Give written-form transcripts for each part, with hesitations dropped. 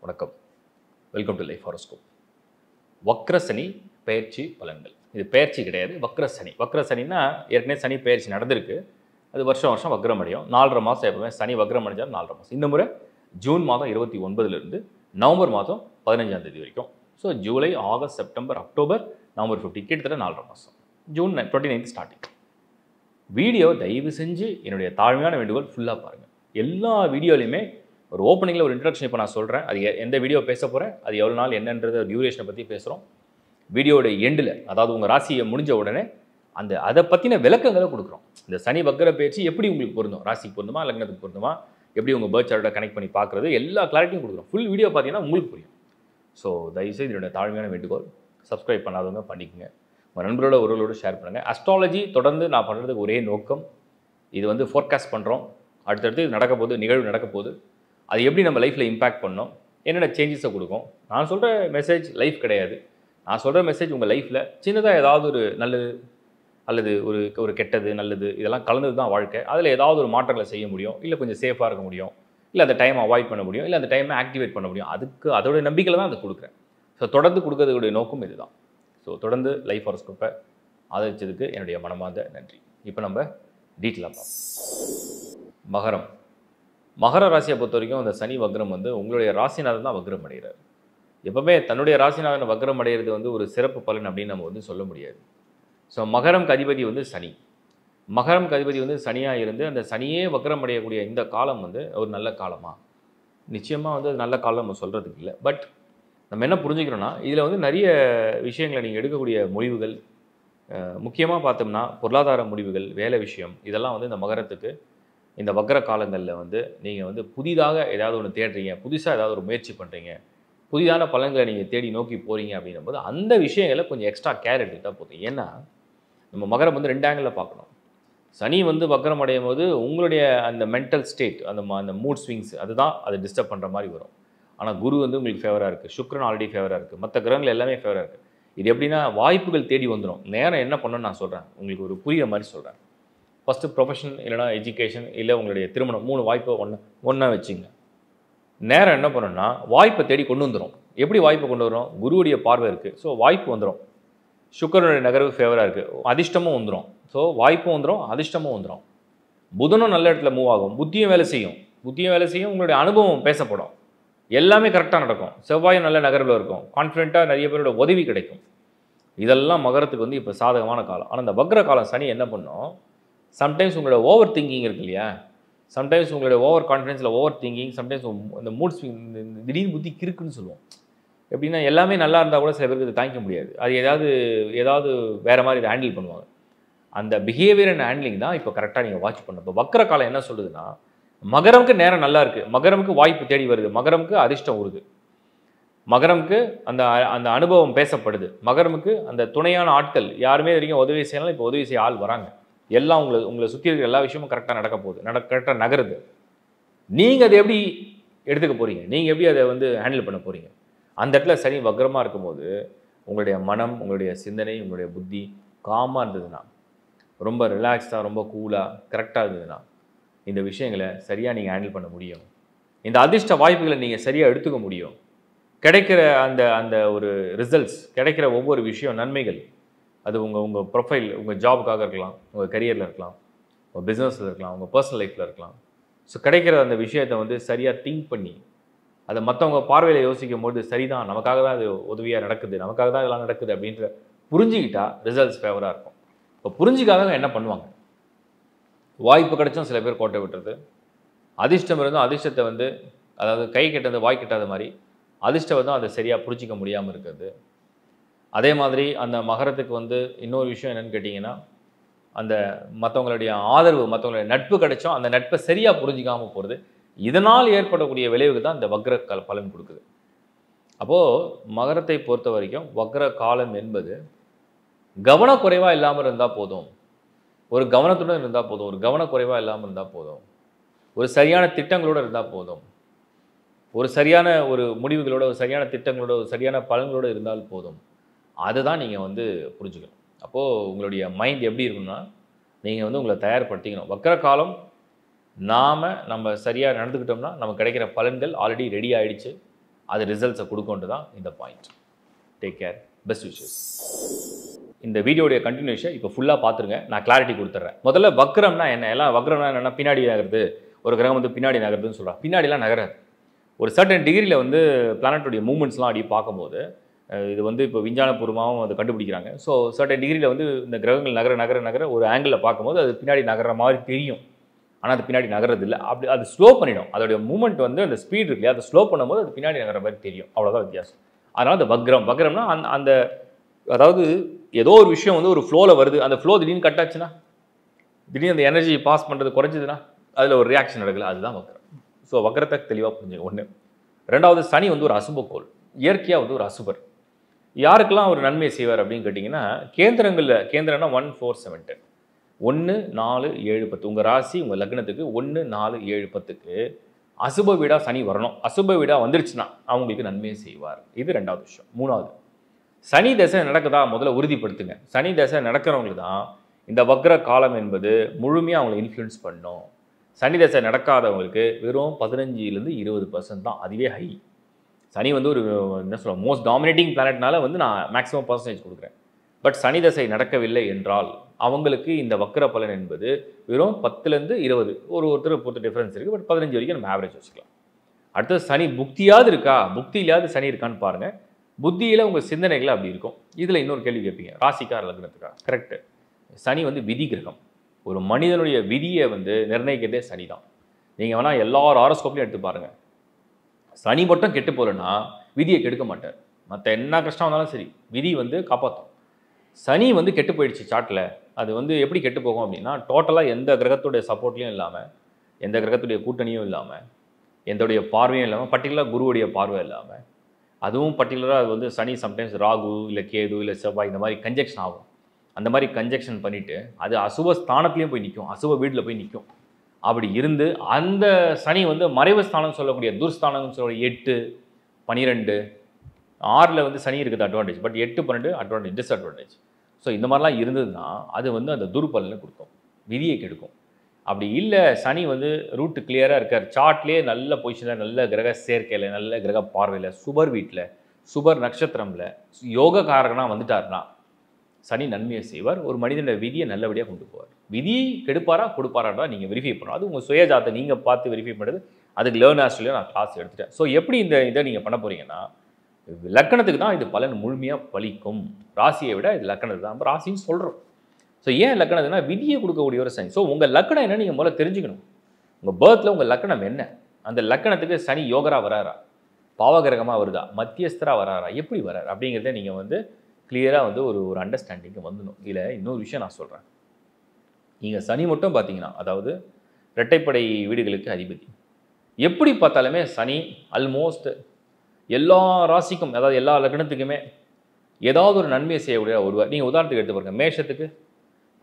வணக்கம். Welcome to life horoscope. வக்ரசனி பெயர்ச்சி பலன்கள். இது பெயர்ச்சி கிடையாது, வக்ரசனி. வக்ரசனின்னா ஏற்கனவே சனி பெயர்ச்சி நடந்திருக்கு. அது வருஷம் வருஷம் வக்ரம் அடையும். 4.5 மாதம் எப்பவுமே சனி வக்ரம் அடைஞ்சால் 4.5 மாதம். இந்த முறை ஜூன் மாதம் 29லிருந்து நவம்பர் மாதம் 15ஆம் தேதி வரைக்கும். So July, August, September, October, November 15 கிட்டத்தட்ட 4.5 மாதம். June 29 starting. வீடியோ தயவு செஞ்சு என்னுடைய தாழ்மையான வேண்டுகோள் ஃபுல்லாக பாருங்கள். எல்லா வீடியோலையுமே ஒரு ஓப்பனிங்கில் ஒரு இன்ட்ரடக்ஷன் இப்போ நான் சொல்கிறேன். அது எந்த வீடியோ பேச போகிறேன், அது எவ்வளோ நாள் என்னன்றது டியூரேஷனை பற்றி பேசுகிறோம். வீடியோட எண்டில், அதாவது உங்கள் ராசியை முடிஞ்ச உடனே அதை பற்றின விளக்கங்களை கொடுக்குறோம். இந்த சனி வக்ர பயிற்சி எப்படி உங்களுக்கு பொருந்தும், ராசிக்கு பொருந்துமா, லக்னத்துக்கு பொருந்துமா, எப்படி உங்கள் பர்த் சார்ட்டை கனெக்ட் பண்ணி பார்க்குறது, எல்லா கிளாரிட்டியும் கொடுக்குறோம். ஃபுல் வீடியோ பார்த்தீங்கன்னா உங்களுக்கு புரியும். ஸோ தயவுசெய்து என்னோட தாழ்மையான வேண்டுகோள், சப்ஸ்கிரைப் பண்ணாதவங்க பண்ணிக்கோங்க. உங்கள் நண்பரோட ஒருவரோடு ஷேர் பண்ணுங்கள். அஸ்ட்ராலஜி தொடர்ந்து நான் பண்ணுறதுக்கு ஒரே நோக்கம், இது வந்து ஃபோர்காஸ்ட் பண்ணுறோம். அடுத்தடுத்து இது நடக்க போகுது, நிகழ்வு நடக்க போகுது. அது எப்படி நம்ம லைஃப்பில் இம்பேக்ட் பண்ணோம், என்னென்ன சேஞ்சஸை கொடுக்கும். நான் சொல்கிற மெசேஜ் லைஃப் கிடையாது. நான் சொல்கிற மெசேஜ் உங்கள் லைஃப்பில் சின்னதாக ஏதாவது ஒரு நல்லது அல்லது ஒரு கெட்டது நல்லது இதெல்லாம் கலந்தது தான் வாழ்க்கை. அதில் ஏதாவது ஒரு மாற்றங்களை செய்ய முடியும், இல்லை கொஞ்சம் சேஃபாக இருக்க முடியும், இல்லை அந்த டைமை அவாய்ட் பண்ண முடியும், இல்லை அந்த டைமை ஆக்டிவேட் பண்ண முடியும். அதோட நம்பிக்கையில் தான் அதை கொடுக்குறேன். ஸோ தொடர்ந்து கொடுக்கறதுடைய நோக்கம் இதுதான். ஸோ தொடர்ந்து லைஃப் ஹாரோஸ்கோப்பை ஆதரிச்சதுக்கு என்னுடைய மனமார்ந்த நன்றி. இப்போ நம்ம டீட்டெயிலாக பார்ப்போம். மகர ராசியை பொறுத்த வரைக்கும் இந்த சனி வக்ரம் வந்து உங்களுடைய ராசிநாதன் தான் வக்ரம் அடைகிறார். எப்பவுமே தன்னுடைய ராசிநாதன் வக்ரம் அடைகிறது வந்து ஒரு சிறப்பு பலன் அப்படின்னு நம்ம வந்து சொல்ல முடியாது. ஸோ மகரம்க்கு அதிபதி வந்து சனி. மகரம்க்கு அதிபதி வந்து சனியாக இருந்து அந்த சனியே வக்ரம் அடையக்கூடிய இந்த காலம் வந்து ஒரு நல்ல காலமா? நிச்சயமாக வந்து நல்ல காலம் நம்ம சொல்கிறதுக்கு இல்லை. பட் நம்ம என்ன புரிஞ்சுக்கிறோன்னா, இதில் வந்து நிறைய விஷயங்களை நீங்கள் எடுக்கக்கூடிய முடிவுகள், முக்கியமாக பார்த்தோம்னா பொருளாதார முடிவுகள், வேலை விஷயம், இதெல்லாம் வந்து இந்த மகரத்துக்கு இந்த வக்ர காலங்களில் வந்து நீங்கள் வந்து புதிதாக ஏதாவது ஒன்று தேடுறீங்க, புதுசாக ஏதாவது ஒரு முயற்சி பண்ணுறீங்க, புதிதான பலன்களை நீங்கள் தேடி நோக்கி போகிறீங்க அப்படின்னும்போது அந்த விஷயங்களை கொஞ்சம் எக்ஸ்ட்ரா கேர் எடுத்துக்கிட்டால் போதும். ஏன்னா நம்ம மகரம் வந்து 2 ஆங்கிளில் பார்க்கணும். சனி வந்து வக்ரம் அடையும் போது உங்களுடைய அந்த மென்டல் ஸ்டேட், அந்த மூட் ஸ்விங்ஸ் அதுதான் அதை டிஸ்டர்ப் பண்ணுற மாதிரி வரும். ஆனால் குரு வந்து உங்களுக்கு ஃபேவராக இருக்குது, சுக்ரன் ஆல்ரெடி ஃபேவராக இருக்குது, மற்ற கிரகங்கள் எல்லாமே ஃபேவராக இருக்குது. இது எப்படின்னா வாய்ப்புகள் தேடி வந்துடும். நேரம் என்ன பண்ணணும்னு நான் சொல்கிறேன், உங்களுக்கு ஒரு புரிகிற மாதிரி சொல்கிறேன். ஃபஸ்ட்டு ப்ரொஃபஷன், இல்லைனா எஜுகேஷன், இல்லை உங்களுடைய திருமணம், 3 வாய்ப்பை ஒன்றா வச்சுங்க. நேரம் என்ன பண்ணணும்னா வாய்ப்பை தேடி கொண்டு வந்துடும். எப்படி வாய்ப்பை கொண்டு வரும்? குருவுடைய பார்வை இருக்குது, ஸோ வாய்ப்பு வந்துடும். சுக்கிரனுடைய நகர்வு ஃபேவராக இருக்குது, அதிர்ஷ்டமும் வந்துடும். ஸோ வாய்ப்பும் வந்துடும், அதிர்ஷ்டமும் வந்துடும். புதனும் நல்ல இடத்துல மூவ் ஆகும், புத்தியும் வேலை செய்யும், உங்களுடைய அனுபவம் பேசப்படும், எல்லாமே கரெக்டாக நடக்கும். செவ்வாயும் நல்ல நகர்வில் இருக்கும், கான்ஃபிடென்ட்டாக நிறைய பேரோட உதவி கிடைக்கும். இதெல்லாம் மகரத்துக்கு வந்து இப்போ சாதகமான காலம். ஆனால் இந்த வக்ர காலம் சனி என்ன பண்ணும், சம்டைம்ஸ் உங்களோட ஓவர் திங்கிங் இருக்கு இல்லையா, சம்டைம்ஸ் உங்களுடைய ஓவர் கான்ஃபிடென்ஸில் ஓவர் திங்கிங், சம்டைம்ஸ் இந்த மூட் ஸ்விங், திடீர்னு புத்தி கிறுக்குன்னு சொல்லுவோம். எப்படின்னா எல்லாமே நல்லா இருந்தால் கூட சில பேருக்கு இது தாங்கிக்க முடியாது. அது ஏதாவது வேறு மாதிரி இதை ஹேண்டில் பண்ணுவாங்க. அந்த பிஹேவியர் அண்ட் ஹேண்ட்லிங் தான் இப்போ கரெக்டாக நீங்கள் வாட்ச் பண்ணணும். இப்போ வக்ர காலம் என்ன சொல்லுதுன்னா, மகரமுக்கு நேரம் நல்லா இருக்குது, மகரமுக்கு வாய்ப்பு தேடி வருது, மகரமுக்கு அதிர்ஷ்டம் வருது, மகரமுக்கு அந்த அந்த அனுபவம் பேசப்படுது, மகரமுக்கு அந்த துணையான ஆட்கள் யாருமே வரைக்கும் உதவி செய்யலாம், இப்போ உதவி செய்ய ஆள் வராங்க. எல்லாம் உங்களை சுற்றி இருக்கிற எல்லா விஷயமும் கரெக்டாக நடக்க போகுது, கரெக்டாக நகருது. நீங்கள் அதை எப்படி எடுத்துக்க போகிறீங்க, நீங்கள் எப்படி அதை வந்து ஹேண்டில் பண்ண போகிறீங்க? அந்த இடத்துல சனி வக்ரமாக இருக்கும்போது உங்களுடைய மனம், உங்களுடைய சிந்தனை, உங்களுடைய புத்தி காமாக இருந்ததுன்னா, ரொம்ப ரிலாக்ஸ்டாக, ரொம்ப கூலாக, கரெக்டாக இருந்ததுன்னா இந்த விஷயங்களை சரியாக நீங்கள் ஹேண்டில் பண்ண முடியும். இந்த அதிர்ஷ்ட வாய்ப்புகளை நீங்கள் சரியாக எடுத்துக்க முடியும். கிடைக்கிற அந்த ஒரு ரிசல்ட்ஸ், கிடைக்கிற ஒவ்வொரு விஷயம், நன்மைகள், அது உங்கள் ப்ரொஃபைல், உங்கள் ஜாபுக்காக இருக்கலாம், உங்கள் கரியரில் இருக்கலாம், உங்கள் பிஸ்னஸில் இருக்கலாம், உங்கள் பர்சனல் லைஃப்பில் இருக்கலாம். ஸோ கிடைக்கிற அந்த விஷயத்தை வந்து சரியாக திங்க் பண்ணி அதை மற்றவங்க பார்வையில் யோசிக்கும் போது சரிதான், நமக்காக தான் அது உதவியாக நடக்குது, நமக்காக தான் இதெல்லாம் நடக்குது அப்படின்ற புரிஞ்சுக்கிட்டா ரிசல்ட்ஸ் ஃபேவராக இருக்கும். இப்போ புரிஞ்சிக்காதவங்க என்ன பண்ணுவாங்க, வாய்ப்பு கிடைச்சும் சில பேர் கோட்டை விட்டுறது, அதிர்ஷ்டம் இருந்தும் அதிர்ஷ்டத்தை வந்து, அதாவது கை கெட்டது வாய் கெட்டாத மாதிரி அதிர்ஷ்டம் வந்து அதை சரியாக புரிஞ்சிக்க முடியாமல் இருக்கிறது. அதே மாதிரி அந்த மகரத்துக்கு வந்து இன்னொரு விஷயம் என்னென்னு கேட்டிங்கன்னா, அந்த மற்றவங்களுடைய ஆதரவு, மற்றவங்களுடைய நட்பு கிடைச்சோம் அந்த நட்பை சரியாக புரிஞ்சிக்காமல் போகிறது. இதனால் ஏற்படக்கூடிய விளைவுகள் தான் இந்த வக்ர பலன் கொடுக்குது. அப்போது மகரத்தை பொறுத்த வரைக்கும் வக்ர காலம் என்பது கவனக்குறைவாக இல்லாமல் இருந்தால் போதும், ஒரு கவனத்துடன் இருந்தால் போதும், ஒரு கவனக்குறைவாக இல்லாமல் இருந்தால் போதும், ஒரு சரியான திட்டங்களோடு இருந்தால் போதும், ஒரு சரியான ஒரு முடிவுகளோட, ஒரு சரியான திட்டங்களோட, ஒரு சரியான பலன்களோடு இருந்தால் போதும். அதுதான் நீங்கள் வந்து புரிஞ்சுக்கணும். அப்போது உங்களுடைய மைண்ட் எப்படி இருக்குன்னா, நீங்கள் வந்து உங்களை தயார்படுத்திக்கணும். வக்ர காலம் நம்ம சரியாக நடந்துக்கிட்டோம்னா நமக்கு கிடைக்கிற பலன்கள் ஆல்ரெடி ரெடி ஆகிடுச்சு. அது ரிசல்ட்ஸை கொடுக்கொண்டு தான் இந்த point. Take care, best wishes. இந்த வீடியோடைய கண்டினியூஷன் இப்போ ஃபுல்லாக பார்த்துருங்க, நான் கிளாரிட்டி கொடுத்துட்றேன். முதல்ல வக்ரம்னா என்ன, எல்லாம் வக்ரம்னா என்னென்னா பின்னாடி நகருது, ஒரு கிரகம் வந்து பின்னாடி நகருதுன்னு சொல்கிறாங்க. பின்னாடிலாம் நகராது. ஒரு சர்டன் டிகிரியில் வந்து பிளானட்டோடைய மூவ்மெண்ட்ஸ்லாம் அப்படி பார்க்கும்போது இது வந்து இப்போ விஞ்ஞானபூர்வமாகவும் அதை கண்டுபிடிக்கிறாங்க. ஸோ சர்டன் டிகிரியில் வந்து இந்த கிரகங்கள் நகர ஒரு ஆங்கிளில் பார்க்கும்போது அது பின்னாடி நகர்ற மாதிரி தெரியும். ஆனால் அது பின்னாடி நகர்றது இல்லை. அப்படி அது ஸ்லோ பண்ணிடும். அதோடைய மூவ்மெண்ட் வந்து அந்த ஸ்பீட் இருக்கு இல்லையா, அதை ஸ்லோ பண்ணும்போது அது பின்னாடி நகர மாதிரி தெரியும். அவ்வளோதான் வித்தியாசம். அதனால் அந்த வக்ரம்னா அந்த அதாவது ஏதோ ஒரு விஷயம் வந்து ஒரு ஃப்ளோவில் வருது, அந்த ஃப்ளோ திடீர்னு கட் ஆச்சுன்னா, திடீர்னு அந்த எனர்ஜி பாஸ் பண்ணுறது குறைஞ்சதுன்னா அதில் ஒரு ரியாக்ஷன் நடக்கல, அதுதான் வக்ரம். ஸோ வக்ரத்தை தெளிவாக புரிஞ்சுங்க. ஒன்று. ரெண்டாவது, சனி வந்து ஒரு அசுபக்கோள், இயற்கையாக வந்து ஒரு அசுபர். யாருக்கெல்லாம் ஒரு நன்மை செய்வார் அப்படின்னு கேட்டிங்கன்னா, கேந்திரம்னா 1 4 7 10 1 4 7 10 உங்கள் ராசி உங்கள் லக்னத்துக்கு 1 4 7 10க்கு அசுப வீடாக சனி வரணும். அசுப வீடாக வந்துருச்சுன்னா அவங்களுக்கு நன்மையை செய்வார். இது ரெண்டாவது விஷயம். மூணாவது, சனி தசை நடக்குதா முதல்ல உறுதிப்படுத்துங்க. சனி தசை நடக்கிறவங்களுக்கு தான் இந்த வக்ர காலம் என்பது முழுமையாக அவங்களை இன்ஃப்ளூயன்ஸ் பண்ணும். சனி தசை நடக்காதவங்களுக்கு வெறும் 15லேருந்து 20% தான், அதுவே ஹை. சனி வந்து ஒரு என்ன சொல்ல மோஸ்ட் டாமினேட்டிங் பிளானட்னால வந்து நான் மேக்ஸிமம் பர்சன்டேஜ் கொடுக்குறேன். பட் சனி தசை நடக்கவில்லை என்றால் அவங்களுக்கு இந்த வக்ர பலன் என்பது வெறும் 10லேருந்து 20, ஒருத்தர் பொறுத்த டிஃப்ரென்ஸ் இருக்குது. பட் 15 வரைக்கும் நம்ம ஆவரேஜ் வச்சுக்கலாம். அடுத்தது, சனி புக்தியாவது இருக்கா, புக்தியிலாவது சனி இருக்கான்னு பாருங்கள். புத்தியில் உங்கள் சிந்தனைகள் அப்படி இருக்கும். இதில் இன்னொரு கேள்வி கேட்பீங்க, ராசிக்கா லக்னத்துக்கா? கரெக்டு. சனி வந்து விதி கிரகம். ஒரு மனிதனுடைய விதியை வந்து நிர்ணயிக்கிறதே சனி தான். நீங்கள் வேணால் எல்லார் ஹாரோஸ்கோப்லையும் எடுத்து பாருங்கள். சனி மட்டும் கெட்டு போகலன்னா விதியை கெடுக்க மாட்டார். மற்ற என்ன கஷ்டம் வந்தாலும் சரி விதி வந்து காப்பாற்றும். சனி வந்து கெட்டு போயிடுச்சு சாட்டில், அது வந்து எப்படி கெட்டு போகும் அப்படின்னா, டோட்டலாக எந்த கிரகத்துடைய சப்போர்ட்லையும் இல்லாமல், எந்த கிரகத்துடைய கூட்டணியும் இல்லாமல், எந்தோடைய பார்வையும் இல்லாமல், பர்டிகுலராக குருவுடைய பார்வை இல்லாமல், அதுவும் பர்டிகுலராக அது வந்து சனி சம்டைம்ஸ் ராகு இல்லை கேது இல்லை செவ்வாய் இந்த மாதிரி கன்ஜெக்ஷன் ஆகும். அந்த மாதிரி கன்ஜெக்ஷன் பண்ணிவிட்டு அது அசுப ஸ்தானத்துலேயும் போய் நிற்கும், அசுப வீட்டில் போய் நிற்கும். அப்படி இருந்து அந்த சனி வந்து மறைவு ஸ்தானம் சொல்லக்கூடிய துர்ஸ்தானம்னு சொல்லக்கூடிய 8 12 6ல் வந்து சனி இருக்குது advantage. But 8 12 advantage, disadvantage. So இந்த மாதிரிலாம் இருந்ததுன்னா அது வந்து அந்த துர்பலனை கொடுக்கும், விதியை கெடுக்கும். அப்படி இல்லை, சனி வந்து ரூட்டு கிளியராக இருக்கார், சார்ட்லேயே நல்ல பொசிஷனில், நல்ல கிரக சேர்க்கையில், நல்ல கிரக பார்வையில், சுபர் வீட்டில், சுபர் நட்சத்திரமில், யோக காரகனாக வந்துட்டார்னா சனி நன்மையை செய்வார். ஒரு மனிதனுடைய விதியை நல்லபடியாக கொண்டு போவார். விதியை கெடுப்பாரா கொடுப்பாரா நீங்கள் வெரிஃபை பண்ணணும். அது உங்கள் சுயஜாத்தை நீங்கள் பார்த்து வெரிஃபை பண்ணுறது. அதுக்கு லேர்ன் ஆஸ்ட்ரேலியா நான் கிளாஸ் எடுத்துட்டேன். ஸோ எப்படி இதை நீங்கள் பண்ண போகிறீங்கன்னா, லக்கணத்துக்கு தான் இது பலன் முழுமையாக பலிக்கும். ராசியை விட இது லக்கணத்துக்கு தான் நம்ம ராசின்னு சொல்கிறோம். ஸோ ஏன் லக்கணத்துக்குனா விதியை கொடுக்கக்கூடிய ஒரு சனி. ஸோ உங்கள் லக்கணம் என்ன நீங்கள் முதல்ல தெரிஞ்சுக்கணும். உங்கள் பேர்த்தில் உங்கள் லக்கணம் என்ன, அந்த லக்கணத்துக்கு சனி யோகராக வராரா, பாவகிரகமாக வருதா, மத்தியஸ்தராக வராரா, எப்படி வரார் அப்படிங்கிறத நீங்கள் வந்து கிளியராக வந்து ஒரு அண்டர்ஸ்டாண்டிங்கு வந்துடும். இதில் இன்னொரு விஷயம் நான் சொல்கிறேன். நீங்கள் சனி மட்டும் பார்த்தீங்கன்னா, அதாவது இரட்டைப்படை வீடுகளுக்கு அதிபதி, எப்படி பார்த்தாலுமே சனி ஆல்மோஸ்ட் எல்லா ராசிக்கும், அதாவது எல்லா லக்னத்துக்குமே ஏதாவது ஒரு நன்மையை செய்யக்கூடிய ஒருவர். நீங்கள் உதாரணத்துக்கு எடுத்து பாருங்க, மேஷத்துக்கு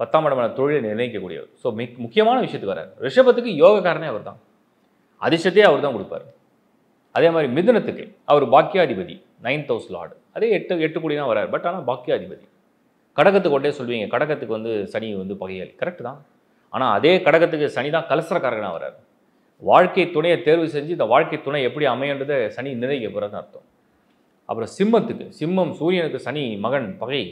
10ஆம் இடமான தொழிலை நிர்ணயிக்கக்கூடியவர். ஸோ முக்கியமான விஷயத்துக்கு வரார். ரிஷபத்துக்கு யோகக்காரனே அவர் தான், அதிர்ஷ்டத்தையே அவர் தான் கொடுப்பார். அதே மாதிரி மிதுனத்துக்கு அவர் பாக்கியாதிபதி, 9th house லார்டு, அதே 8 கோடி தான் வரார். பட் ஆனால் பாக்கியாதிபதி. கடகத்துக்கு ஒட்டே சொல்வீங்க, கடகத்துக்கு வந்து சனி வந்து பகையாளி, கரெக்டு தான். ஆனால் அதே கடகத்துக்கு சனி தான் கலசரக்காரகனாக வரார். வாழ்க்கை துணையை தேர்வு செஞ்சு இந்த வாழ்க்கை துணை எப்படி அமையன்றதை சனி நிர்ணயிக்க போகிறதுன்னு அர்த்தம். அப்புறம் சிம்மத்துக்கு, சிம்மம் சூரியனுக்கு சனி மகன் பகை,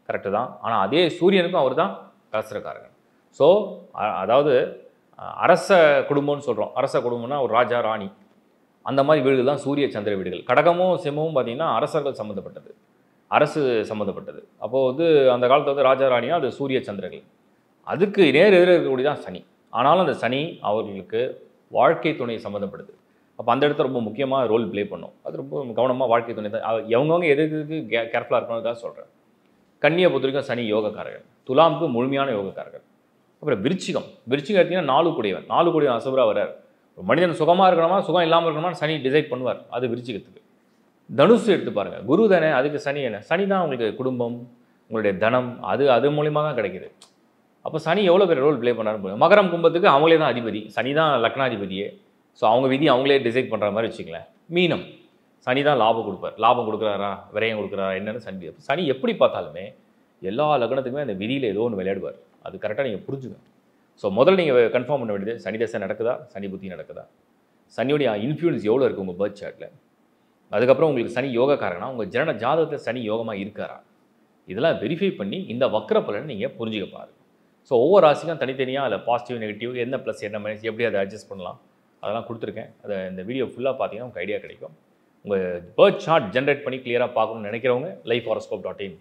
கரெக்டு தான். ஆனால் அதே சூரியனுக்கும் அவர் தான் கலசரக்காரகன். ஸோ அதாவது அரச குடும்பம்னு சொல்கிறோம். அரச குடும்பம்னா ஒரு ராஜா ராணி, அந்த மாதிரி வீடுகள் தான் சூரிய சந்திர வீடுகள். கடகமும் சிம்மமும் பார்த்திங்கன்னா அரசர்கள் சம்மந்தப்பட்டது, அரசு சம்மந்தப்பட்டது. அப்போது வந்து அந்த காலத்தில் வந்து ராஜா ராணியா அது சூரிய சந்திரர்கள். அதுக்கு நேர் எதிர இருக்கக்கூடிய தான் சனி. ஆனாலும் அந்த சனி அவர்களுக்கு வாழ்க்கை துணை சம்மந்தப்படுது. அப்போ அந்த இடத்துல ரொம்ப முக்கியமாக ரோல் ப்ளே பண்ணும். அது ரொம்ப கவனமாக வாழ்க்கை துணை தான் எவங்கவங்க எதுக்கு கேர்ஃபுல்லாக இருக்கணும்னு தான் சொல்கிறேன். கன்னியை பொறுத்த வரைக்கும் சனி யோகக்காரர்கள், துலாமுக்கு முழுமையான யோகக்காரர்கள். அப்புறம் விருச்சிகம் எடுத்திங்கன்னா 4 கூடியவன், 4 கூடியவன் அசுபராக வரார். ஒரு மனிதன் சுகமாக இருக்கணுமா சுகம் இல்லாமல் இருக்கணுமா சனி டிசைட் பண்ணுவார். அது விருச்சிகத்துக்கு. தனுசு எடுத்து பாருங்கள், குரு தானே, அதுக்கு சனி என்ன, சனி தான் உங்களுக்கு குடும்பம், உங்களுடைய தனம், அது மூலியமாக தான் கிடைக்கிது. அப்போ சனி எவ்வளோ பேர் ரோல் ப்ளே பண்ணாரு. மகரம் கும்பத்துக்கு அவங்களே தான் அதிபதி, சனி தான் லக்னாதிபதியே. ஸோ அவங்க விதி அவங்களே டிசைட் பண்ணுற மாதிரி வச்சுக்கலேன். மீனம் சனி தான் லாபம் கொடுப்பார். லாபம் கொடுக்குறாரா விரயம் கொடுக்குறாரா என்னென்னு சனி. சனி எப்படி பார்த்தாலுமே எல்லா லக்னத்துக்குமே அந்த விதியில் ஏதோ ஒன்று விளையாடுவார். அது கரெக்டாக நீங்கள் புரிஞ்சுங்க. ஸோ முதல்ல நீங்கள் கன்ஃபார்ம் பண்ண வேண்டியது, சனி தசை நடக்குதா, சனி புத்தி நடக்குதா, சனியோடைய இன்ஃப்ளூயன்ஸ் எவ்வளோ இருக்குது உங்கள் பர்த் சார்ட்டில். அதுக்கப்புறம் உங்களுக்கு சனி யோகக்காரனா, உங்கள் ஜாதகத்தில் சனி யோகமாக இருக்காரா, இதெல்லாம் வெரிஃபை பண்ணி இந்த வக்ர பலனை நீங்கள் புரிஞ்சுக்க பாருங்க. ஸோ ஒவ்வொரு ராசிக்கும் தனித்தனியாக அதில் பாசிட்டிவ் நெகட்டிவ் என்ன ப்ளஸ் என்ன மைனஸ் எப்படி அதை அட்ஜஸ்ட் பண்ணலாம் அதெல்லாம் கொடுத்துருக்கேன். அதை இந்த வீடியோ ஃபுல்லாக பார்த்தீங்கன்னா உங்களுக்கு ஐடியா கிடைக்கும். உங்கள் பர்த் சார்ட் ஜென்ரேட் பண்ணி கிளியராக பார்க்கணும்னு நினைக்கிறவங்க lifehoroscope.in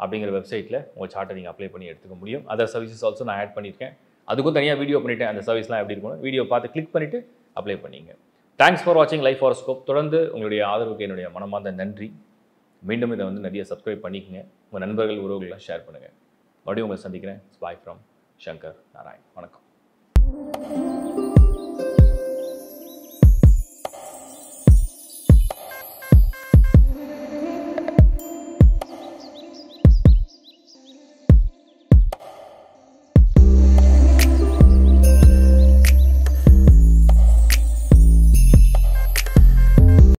அப்படிங்கிற வெப்சைட்டில் உங்கள் சார்ட்டை நீங்கள் அப்ளை பண்ணி எடுத்துக்க முடியும். அதர் சர்வீசஸ் ஆல்சோ நான் ஆட் பண்ணியிருக்கேன். அதுக்கும் தனியாக வீடியோ பண்ணிவிட்டேன். அந்த சர்வீஸ்லாம் எப்படி இருக்கணும் வீடியோ பார்த்து கிளிக் பண்ணிவிட்டு அப்ளை பண்ணிங்க. தேங்க்ஸ் ஃபார் வாட்சிங் லைஃப் ஹாரோஸ்கோப். தொடர்ந்து உங்களுடைய ஆதரவுக்கு என்னுடைய மனமார்ந்த நன்றி. மீண்டும் இதை வந்து நிறைய சப்ஸ்கிரைப் பண்ணிக்கங்க. உங்கள் நண்பர்கள் உறவுகள்லாம் ஷேர் பண்ணுங்கள். மறுபடியும் உங்களை சந்திக்கிறேன். Bye from Shankar Narayan. வணக்கம்.